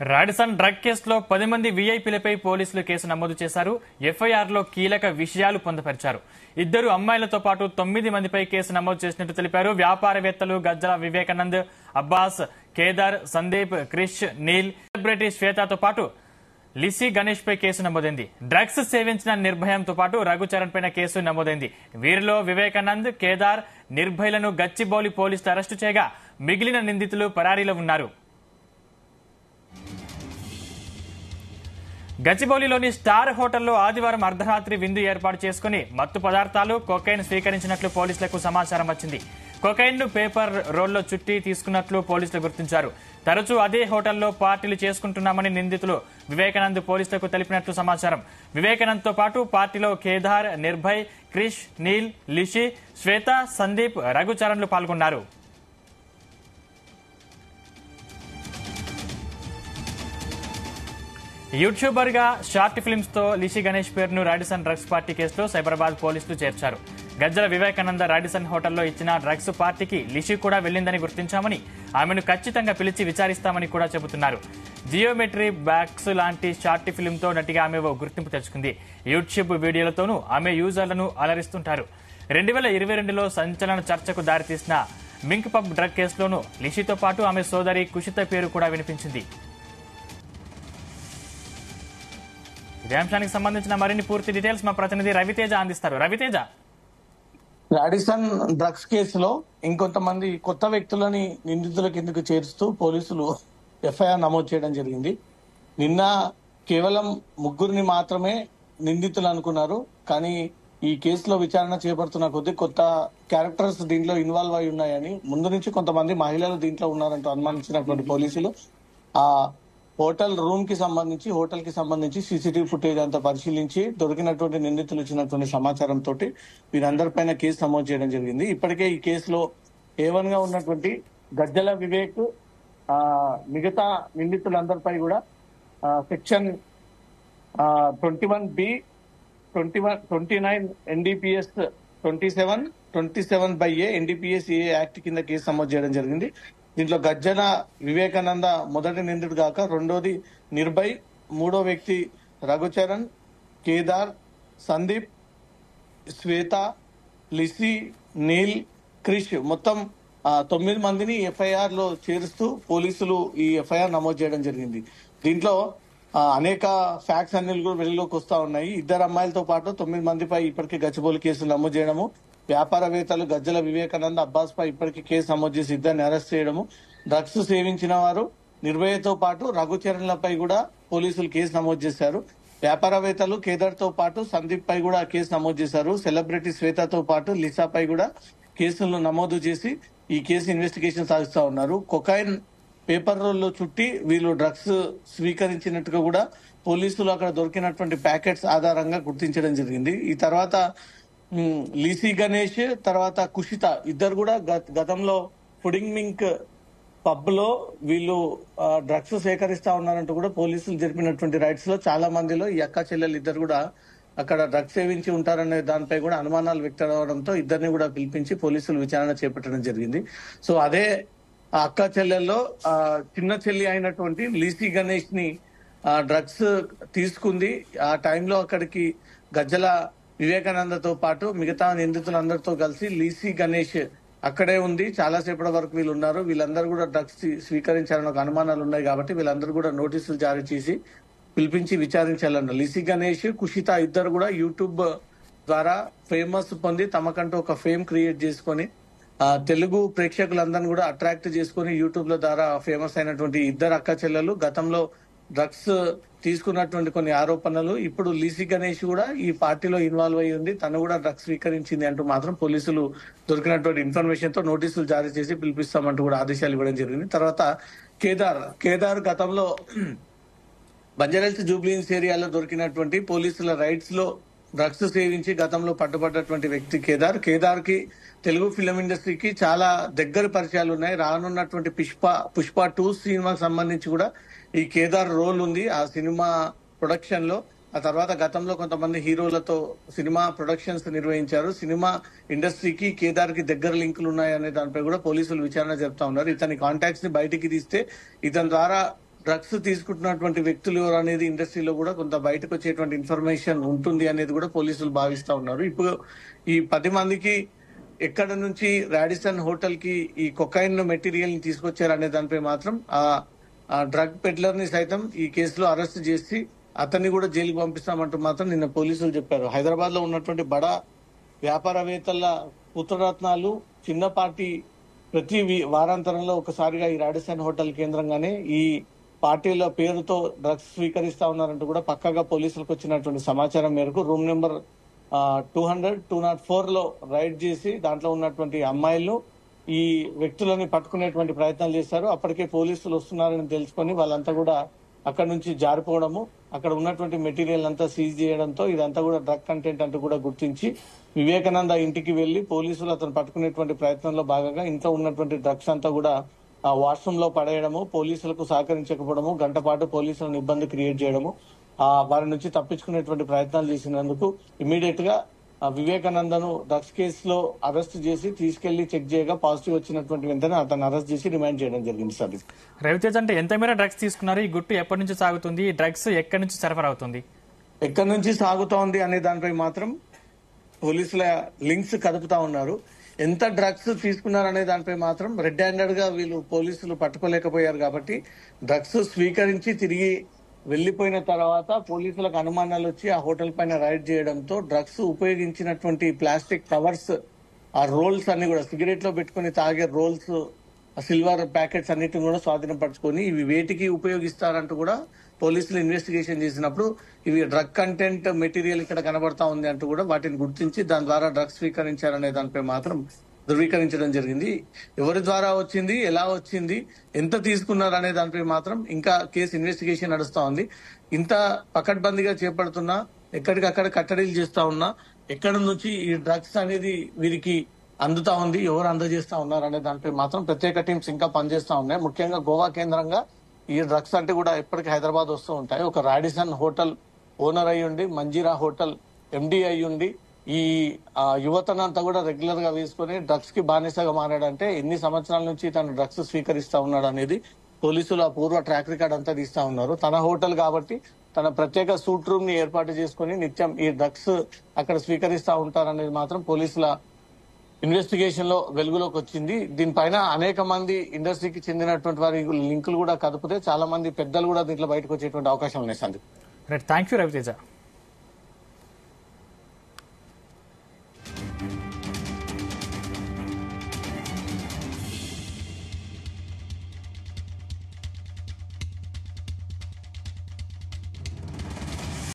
Radisson drug కేసులో 10 మంది వీఐపీలపై పోలీసులు కేసు నమోదు చేశారు. ఎఫ్ఐఆర్లో కీలక విషయాలు పొందుపరిచారు. 2 అమ్మాయిలతో పాటు 9 మందిపై కేసు నమోదు చేసినట్టు తెలిపారు. వ్యాపారవేత్తలు గజ్జల వివేకానంద్, అబ్బాస్, కేదార్, సందీప్, క్రిష్, నీల్, సెలబ్రిటీ శ్వేతతో పాటు లిసి గణేష్ పై కేసు నమోదైంది. డ్రగ్స్ సేవించిన నిర్భయంతో పాటు రఘుచరణ్ పైన కేసు నమోదైంది. వీరిలో వివేకానంద్, కేదార్, నిర్భయలను గచ్చిబౌలి పోలీసులు అరెస్టు చేయగా మిగిలిన నిందితులు పరారీలో ఉన్నారు. గచ్చిబౌలిలోని స్టార్ హోటల్లో ఆదివారం అర్ధరాత్రి విందు ఏర్పాటు చేసుకుని మత్తు పదార్థాలు, కొకైన్ స్వీకరించినట్లు పోలీసులకు సమాచారం వచ్చింది. కొకైన్ ను పేపర్ రోల్లో చుట్టి తీసుకున్నట్లు పోలీసులు గుర్తించారు. తరచూ అదే హోటల్లో పార్టీలు చేసుకుంటున్నామని నిందితులు వివేకానంద్ పోలీసులకు తెలిపినట్లు సమాచారం. వివేకానంద్ తో పాటు పార్టీలో కేదార్, నిర్భయ్, క్రిష్, నీల్, లిషి, శ్వేత, సందీప్, రఘుచరణ్లు పాల్గొన్నారు. యూట్యూబర్ గా షార్ట్ ఫిల్మ్స్ తో లిషి గణేష్ పేరును రాడిసన్ డ్రగ్స్ పార్టీ కేసులో సైబరాబాద్ పోలీసులు చేర్చారు. గజ్జల వివేకానంద రాడిసన్ హోటల్లో ఇచ్చిన డ్రగ్స్ పార్టీకి లిషి కూడా వెళ్లిందని గుర్తించామని, ఆమెను ఖచ్చితంగా పిలిచి విచారిస్తామని కూడా చెబుతున్నారు. జియోమెట్రీ బాక్స్ లాంటి షార్ట్ ఫిల్మ్ తో నటిగా ఆమె ఓ గుర్తింపు తెచ్చుకుంది. యూట్యూబ్ వీడియోలతోనూ ఆమె యూజర్లను అలరిస్తుంటారు. 2022లో సంచలన చర్చకు దారితీసిన మింక్ పబ్ డ్రగ్ కేసులోనూ లిషితో పాటు ఆమె సోదరి కుషిత పేరు కూడా వినిపించింది. ఇదే అంశానికి సంబంధించిన మరిన్ని పూర్తి డీటెయిల్స్ మా ప్రతినిధి రవితేజ అందిస్తారు. రవితేజ, రాడిసన్ డ్రగ్స్ కేసులో ఇంకొంతమంది కొత్త వ్యక్తులని నిందితుల కిందకు చేరుస్తూ పోలీసులు ఎఫ్ఐఆర్ నమోదు చేయడం జరిగింది. నిన్న కేవలం 3 మాత్రమే నిందితులు అనుకున్నారు. కానీ ఈ కేసులో విచారణ చేపడుతున్న కొద్ది కొత్త క్యారెక్టర్స్ దీంట్లో ఇన్వాల్వ్ అయి ఉన్నాయని, ముందు నుంచి కొంతమంది మహిళలు దీంట్లో ఉన్నారంటూ అనుమానించినటువంటి పోలీసులు ఆ హోటల్ కి సంబంధించి సీసీటీవీ ఫుటేజ్ అంతా పరిశీలించి దొరికినటువంటి నిందితులు ఇచ్చినటువంటి సమాచారం తోటి వీరందరిపైన కేసు నమోదు చేయడం జరిగింది. ఇప్పటికే ఈ కేసులో A1 గా ఉన్నటువంటి గజ్జల వివేక్ మిగతా నిందితులందరిపై కూడా section 21B, 29 NDPS 27/A NDPS act కింద కేసు నమోదు చేయడం జరిగింది. దీంట్లో గజ్జల వివేకానంద మొదటి నిందితుడు కాక రెండోది నిర్భయ్, మూడో వ్యక్తి రఘుచరణ్, కేదార్, సందీప్, శ్వేత, లిసి, నీల్, క్రిష్ మొత్తం 9 మందిని ఎఫ్ఐఆర్ లో చేరుస్తూ పోలీసులు ఈ ఎఫ్ఐఆర్ నమోదు చేయడం జరిగింది. దీంట్లో అనేక ఫ్యాక్ట్స్ అన్ని కూడా వెలుగులోకి వస్తా ఉన్నాయి. 2 అమ్మాయిలతో పాటు 9 మందిపై ఇప్పటికే గచ్చిబౌలి కేసులు నమోదు చేయడము, వ్యాపారవేత్తలు గజ్జల వివేకానంద, అబ్బాస్ పై ఇప్పటికీ కేసు నమోదు చేసి 2 అరెస్ట్ చేయడము, డ్రగ్స్ సేవించిన వారు నిర్భయతో పాటు రఘుచరణ్లపై కూడా పోలీసులు కేసు నమోదు చేశారు. వ్యాపారవేత్తలు కేదార్ తో పాటు సందీప్ పై కూడా కేసు నమోదు చేశారు. సెలబ్రిటీ శ్వేతతో పాటు లిసాపై కూడా కేసులను నమోదు చేసి ఈ కేసు ఇన్వెస్టిగేషన్ సాగిస్తా ఉన్నారు. కొకైన్ పేపర్ రోల్లో చుట్టి వీళ్ళు డ్రగ్స్ స్వీకరించినట్టుగా కూడా పోలీసులు అక్కడ దొరికినటువంటి ప్యాకెట్స్ ఆధారంగా గుర్తించడం జరిగింది. ఈ తర్వాత లిసి గణేష్, తర్వాత కుషిత ఇద్దరు కూడా గతంలో ఫుడింగ్ మింక్ పబ్ లో వీళ్ళు డ్రగ్స్ సేకరిస్తా ఉన్నారంటూ కూడా పోలీసులు జరిపినటువంటి రైడ్స్ లో చాలా మందిలో ఈ అక్క చెల్లెలు ఇద్దరు కూడా అక్కడ డ్రగ్స్ సేవించి ఉంటారనే దానిపై కూడా అనుమానాలు వ్యక్తమవడంతో ఇద్దరిని కూడా పిలిపించి పోలీసులు విచారణ చేపట్టడం జరిగింది. సో అదే అక్క చెల్లెల్లో చిన్న చెల్లి అయినటువంటి లిసి గణేష్ ని డ్రగ్స్ తీసుకుంది. ఆ టైంలో అక్కడికి గజ్జల వివేకానందతో పాటు మిగతా నిందితులందరితో కలిసి లిసి గణేష్ అక్కడే ఉంది. చాలా సేపటి వరకు వీళ్ళు ఉన్నారు. వీళ్ళందరూ కూడా డ్రగ్స్ స్వీకరించాలని ఒక అనుమానాలు ఉన్నాయి కాబట్టి వీళ్ళందరూ కూడా నోటీసులు జారీ చేసి పిలిపించి విచారించాలన్నారు. లిసి గణేష్, కుషిత ఇద్దరు కూడా యూట్యూబ్ ద్వారా ఫేమస్ పొంది తమకంటూ ఒక ఫేమ్ క్రియేట్ చేసుకొని తెలుగు ప్రేక్షకులందరినీ కూడా అట్రాక్ట్ చేసుకుని యూట్యూబ్ లో ద్వారా ఫేమస్ అయినటువంటి 2 అక్క చెల్లెలు గతంలో డ్రగ్స్ తీసుకున్నటువంటి కొన్ని ఆరోపణలు, ఇప్పుడు లిసి గణేష్ కూడా ఈ పార్టీలో ఇన్వాల్వ్ అయ్యి ఉంది, తను కూడా డ్రగ్స్ స్వీకరించింది అంటూ మాత్రం పోలీసులు దొరికినటువంటి ఇన్ఫర్మేషన్ తో నోటీసులు జారీ చేసి పిలిపిస్తామంటూ కూడా ఆదేశాలు ఇవ్వడం జరిగింది. తర్వాత కేదార్ గతంలో బంజారాహిల్స్ జూబ్లీహిల్స్ ఏరియాలో దొరికినటువంటి పోలీసుల రైడ్స్ లో డ్రగ్స్ సేవించి గతంలో పట్టుబడ్డటువంటి వ్యక్తి కేదార్ కి తెలుగు ఫిలిం ఇండస్ట్రీకి చాలా దగ్గర పరిచయాలు ఉన్నాయి. రానున్నటువంటి పుష్ప 2 సినిమాకి సంబంధించి కూడా ఈ కేదార్ రోల్ ఉంది ఆ సినిమా ప్రొడక్షన్ లో. ఆ తర్వాత గతంలో కొంతమంది హీరోలతో సినిమా ప్రొడక్షన్స్ నిర్వహించారు. సినిమా ఇండస్ట్రీకి కేదార్ కి దగ్గర లింకులు ఉన్నాయనే దానిపై కూడా పోలీసులు విచారణ జరుపుతా ఉన్నారు. ఇతని కాంటాక్ట్స్ ని బయటికి తీస్తే ఇతని ద్వారా డ్రగ్స్ తీసుకుంటున్నటువంటి వ్యక్తులు ఎవరు అనేది ఇండస్ట్రీలో కూడా కొంత బయటకు వచ్చేటువంటి ఇన్ఫర్మేషన్ ఉంటుంది అనేది కూడా పోలీసులు భావిస్తా ఉన్నారు. ఇప్పుడు ఈ 10 మందికి ఎక్కడ నుంచి రాడిసన్ హోటల్ కి ఈ కొకైన్ మెటీరియల్ ని తీసుకొచ్చారు అనే దానిపై మాత్రం ఆ డ్రగ్ పెడ్లర్ ని సైతం ఈ కేసులో అరెస్ట్ చేసి అతన్ని కూడా జైలుకి పంపిస్తామంటూ మాత్రం నిన్న పోలీసులు చెప్పారు. హైదరాబాద్ లో ఉన్నటువంటి బడా వ్యాపారవేత్తల పుత్రరత్నాలు చిన్నపాటి ప్రతి వారాంతరంలో ఒకసారిగా ఈ రాడిసన్ హోటల్ కేంద్రంగానే ఈ పార్టీల పేరుతో డ్రగ్స్ స్వీకరిస్తా ఉన్నారంటూ కూడా పక్కాగా పోలీసులకు వచ్చినటువంటి సమాచారం మేరకు రూమ్ నెంబర్ 204 లో రైడ్ చేసి దాంట్లో ఉన్నటువంటి అమ్మాయిలను ఈ వ్యక్తులని పట్టుకునేటువంటి ప్రయత్నాలు చేశారు. అప్పటికే పోలీసులు వస్తున్నారని తెలుసుకొని వాళ్ళంతా కూడా అక్కడ నుంచి జారిపోవడము, అక్కడ ఉన్నటువంటి మెటీరియల్ అంతా సీజ్ చేయడంతో ఇదంతా కూడా డ్రగ్ కంటెంట్ అంటూ కూడా గుర్తించి వివేకానంద ఇంటికి వెళ్లి పోలీసులు అతను పట్టుకునేటువంటి ప్రయత్నంలో భాగంగా ఇంట్లో ఉన్నటువంటి డ్రగ్స్ అంతా కూడా వాష్రూమ్ లో పడేయడము, పోలీసులకు సహకరించకపోవడము, గంట పాటు పోలీసులను ఇబ్బంది క్రియేట్ చేయడము, వారి నుంచి తప్పించుకునేటువంటి ప్రయత్నాలు చేసినందుకు ఇమీడియట్ గా వివేకానందను డ్రగ్స్ కేసులో అరెస్ట్ చేసి తీసుకెళ్లి చెక్ చేయగా పాజిటివ్ వచ్చినటువంటి వెంటనే అతను అరెస్ట్ చేసి రిమాండ్ చేయడం జరిగింది. సార్, రవితేజ్ అంటే ఎంత మేర డ్రగ్స్ తీసుకున్నారు, ఈ గుట్టు ఎప్పటి నుంచి సాగుతుంది, ఈ డ్రగ్స్ ఎక్కడి నుంచి సరఫరా అవుతుంది, ఎక్కడి నుంచి సాగుతోంది అనే దానిపై మాత్రం పోలీసుల లింక్స్ కదుపుతా ఉన్నారు. ఎంత డ్రగ్స్ తీసుకున్నారు అనే దానిపై మాత్రం రెడ్ హ్యాండెడ్ గా వీళ్ళు పోలీసులు పట్టుకోలేకపోయారు కాబట్టి డ్రగ్స్ స్వీకరించి తిరిగి వెళ్లిపోయిన తర్వాత పోలీసులకు అనుమానాలు వచ్చి ఆ హోటల్ పైన రైడ్ చేయడంతో డ్రగ్స్ ఉపయోగించినటువంటి ప్లాస్టిక్ కవర్స్, ఆ రోల్స్ అన్ని కూడా సిగరెట్ లో పెట్టుకుని తాగే రోల్స్, సిల్వర్ ప్యాకెట్స్ అన్నిటిని కూడా స్వాధీనపరచుకొని ఇవి వేటికి ఉపయోగిస్తారంటూ కూడా పోలీసులు ఇన్వెస్టిగేషన్ చేసినప్పుడు ఇవి డ్రగ్ కంటెంట్ మెటీరియల్ ఇక్కడ కనబడతా ఉంది అంటూ కూడా వాటిని గుర్తించి దాని ద్వారా డ్రగ్స్ స్వీకరించారనే దానిపై మాత్రం ధృవీకరించడం జరిగింది. ఎవరి ద్వారా వచ్చింది, ఎలా వచ్చింది, ఎంత తీసుకున్నారు అనే దానిపై మాత్రం ఇంకా కేసు ఇన్వెస్టిగేషన్ నడుస్తా ఉంది. ఇంత పకడ్బందీగా చేపడుతున్నా, ఎక్కడికక్కడ కట్టడీలు చేస్తా ఉన్నా, ఎక్కడి నుంచి ఈ డ్రగ్స్ అనేది వీరికి అందుతా ఉంది, ఎవరు అందజేస్తా ఉన్నారు అనే దానిపై మాత్రం ప్రత్యేక టీమ్స్ ఇంకా పనిచేస్తా ఉన్నాయి. ముఖ్యంగా గోవా కేంద్రంగా ఈ డ్రగ్స్ అంటే కూడా ఎప్పటికీ హైదరాబాద్ వస్తూ ఉంటాయి. ఒక రాడిసన్ హోటల్ ఓనర్ అయి ఉండి, మంజీరా హోటల్ ఎండి అయి ఉండి ఈ యువతనంతా కూడా రెగ్యులర్ గా వేసుకుని డ్రగ్స్ కి బానిసగా మారాడంటే ఎన్ని సంవత్సరాల నుంచి తను డ్రగ్స్ స్వీకరిస్తా ఉన్నాడు అనేది పోలీసులు ఆ పూర్వ ట్రాక్ రికార్డ్ అంతా తీస్తా ఉన్నారు. తన హోటల్ కాబట్టి తన ప్రత్యేక సూట్ రూమ్ ని ఏర్పాటు చేసుకుని నిత్యం ఈ డ్రగ్స్ అక్కడ స్వీకరిస్తా ఉంటారనేది మాత్రం పోలీసుల ఇన్వెస్టిగేషన్ లో వెలుగులోకి వచ్చింది. దీనిపైన అనేక మంది ఇండస్ట్రీకి చెందినటువంటి వారి లింకులు కూడా కదిపితే చాలా మంది పెద్దలు కూడా దీంట్లో బయటకు వచ్చేటువంటి అవకాశం ఉన్నాయి. Thank you Raviteja.